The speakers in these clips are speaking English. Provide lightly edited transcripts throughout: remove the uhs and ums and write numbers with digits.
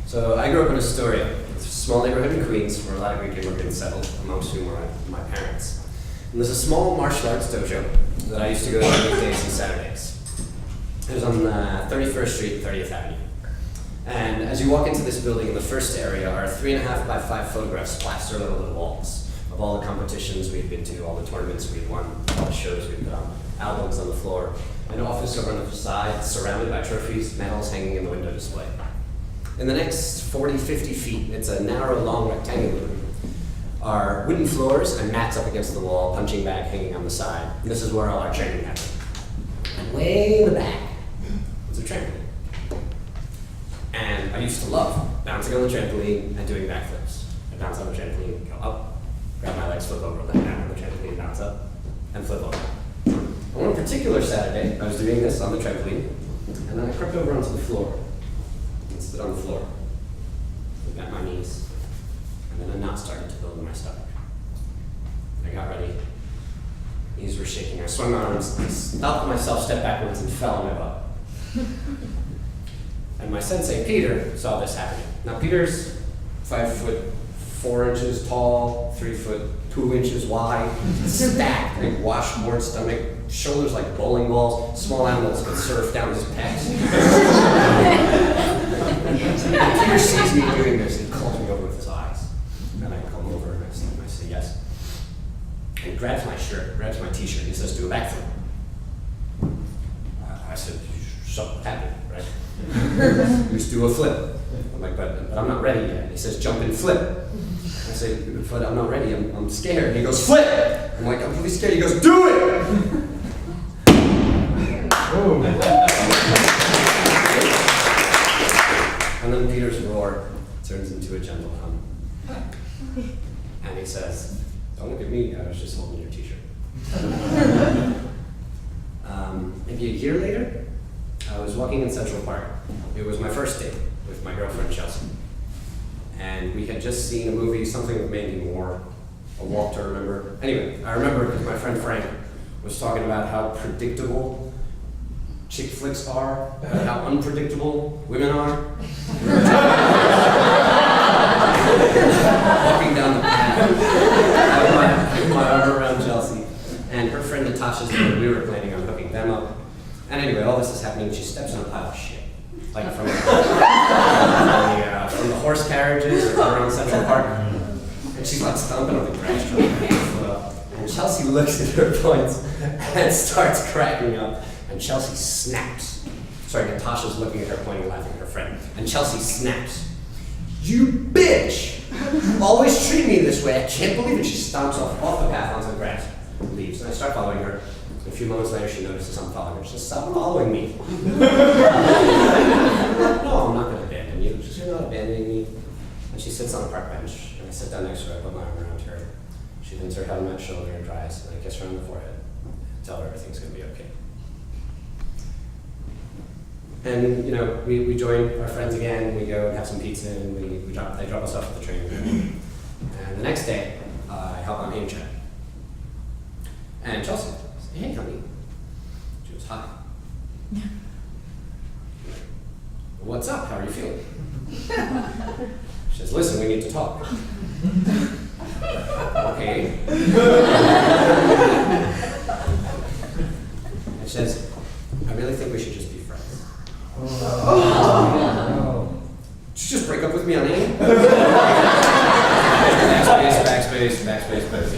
So I grew up in Astoria. It's a small neighborhood in Queens where a lot of Greek immigrants settled, amongst whom were my parents. And there's a small martial arts dojo that I used to go to on weekdays and Saturdays. It was on 31st Street and 30th Avenue. And as you walk into this building, in the first area are 3.5 by 5 photographs plastered on the walls of all the competitions we'd been to, all the tournaments we'd won, all the shows we'd put on, albums on the floor, an office over on the side surrounded by trophies, medals hanging in the window display. In the next 40, 50 feet, it's a narrow, long, rectangular room, are wooden floors and mats up against the wall, punching bag hanging on the side. And this is where all our training happened. And way in the back was a trampoline. And I used to love bouncing on the trampoline and doing backflips. I'd bounce on the trampoline, go up, grab my legs, flip over, then down on the trampoline, bounce up, and flip over. On one particular Saturday, I was doing this on the trampoline, and then I crept over onto the floor and stood on the floor. I bent my knees, and then a knot started to build in my stomach. I got ready. Knees were shaking. I swung my arms, I stopped myself, stepped backwards, and fell on my butt. And my sensei, Peter, saw this happening. Now, Peter's 5'4" tall, 3'2" wide, stacked, like washboard stomach, shoulders like bowling balls, small animals could surf down his pecs. And Peter sees me doing this and calls me over with his eyes. And I come over and I say yes. And he grabs my shirt, grabs my t-shirt, and he says, do a backflip. I said, something happened, right? Just do a flip. I'm like, but I'm not ready yet. And he says, jump and flip. I say, but I'm not ready, I'm scared. And he goes, flip! I'm like, I'm really scared. He goes, do it! And then Peter's roar turns into a gentle hum. And he says, don't look at me, I was just holding your t-shirt. Maybe a year later, I was walking in Central Park. It was my first date with my girlfriend, Chelsea. And we had just seen a movie, something with Mandy Moore, A Walk to Remember. Anyway, I remember because my friend Frank was talking about how predictable chick flicks are, and how unpredictable women are. Walking down the path, I had my arm around Chelsea, and her friend Natasha's there. We were planning on hooking them up. And anyway, all this is happening, she steps on a pile of shit. Like from the horse carriages around Central Park. And she's like stomping on the grass trying to get her foot up. And Chelsea looks at her points and starts cracking up. And Chelsea snaps. Sorry, Natasha's looking at her, pointing, laughing at her friend. And Chelsea snaps. You bitch! Always treat me this way. I can't believe it. She stomps off the path onto the grass and leaves. And I start following her. A few moments later, she notices I'm following her. She says, stop following me. No, I'm not going to abandon you. She says, you're not abandoning me. And she sits on a park bench. And I sit down next to her. I put my arm around her. She leans her head on my shoulder and dries. And I kiss her on the forehead. Tell her everything's going to be okay. And we join our friends again. We go and have some pizza, and they drop us off at the train. And the next day, I help on name check. And Chelsea says, hey, honey. She goes, hi. What's up? How are you feeling? She says, listen, we need to talk. Okay. And she says, I really think we should just be friends. Oh. Did you just break up with me on AIM? Backspace.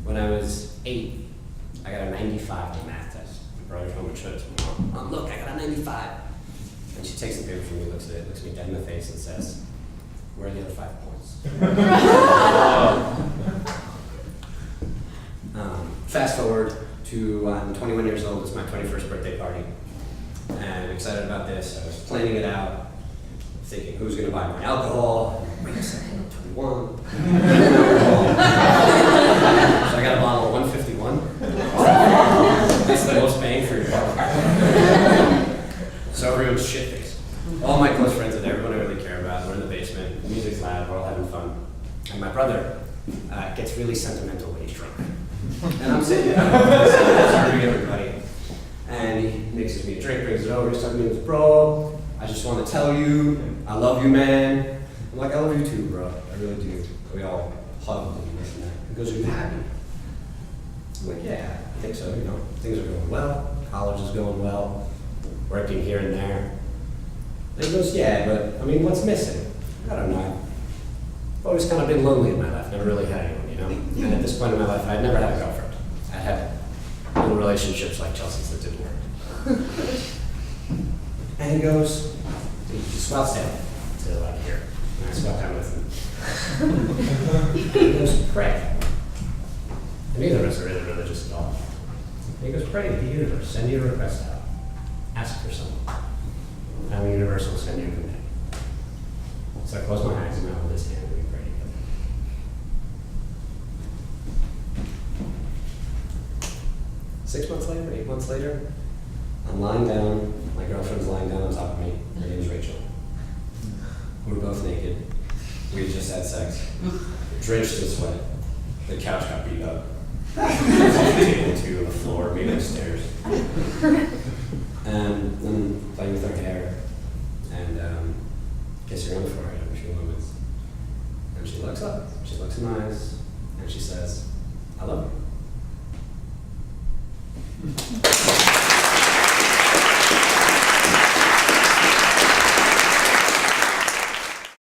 When I was 8, I got a 95 on the math test. I brought it home and showed it to my mom. Mom, look, I got a 95. And she takes the paper from me, looks at it, looks me dead in the face, and says, where are the other 5 points? Fast forward to I'm 21 years old. It's my 21st birthday party. And I'm excited about this. I was planning it out, thinking who's going to buy my alcohol. Wait a second, I'm 21. So I got a bottle of 151. That's the most bang for your buck. So everyone's shit-faced. All my close friends are there, everyone I really care about. We're in the basement, the music's loud, we're all having fun. And my brother gets really sentimental when he's drunk. And I'm sitting there, serving everybody. And drink, brings it over, he's talking to me, he goes, bro, I just want to tell you, I love you, man. I'm like, I love you too, bro. I really do. We all hugged and this and that. He goes, are you happy? I'm like, yeah, I think so, you know. Things are going well, college is going well, working here and there. And he goes, yeah, but, I mean, what's missing? I don't know. I've always kind of been lonely in my life, never really had anyone, you know? And at this point in my life, I'd never had a girlfriend. I had little relationships like Chelsea's that didn't work. And he goes, he squats down to like here. And I squat down with him. He goes, pray. And neither of us are really religious at all. And he goes, pray to the universe, send you a request out. Ask for something. And the universe will send you a command. So I close my eyes and I hold his hand and we pray together. 6 months later, 8 months later, I'm lying down, my girlfriend's lying down on top of me, her name's Rachel. We were both naked, we had just had sex, drenched in sweat, the couch got beat up, the table to the floor, maybe upstairs.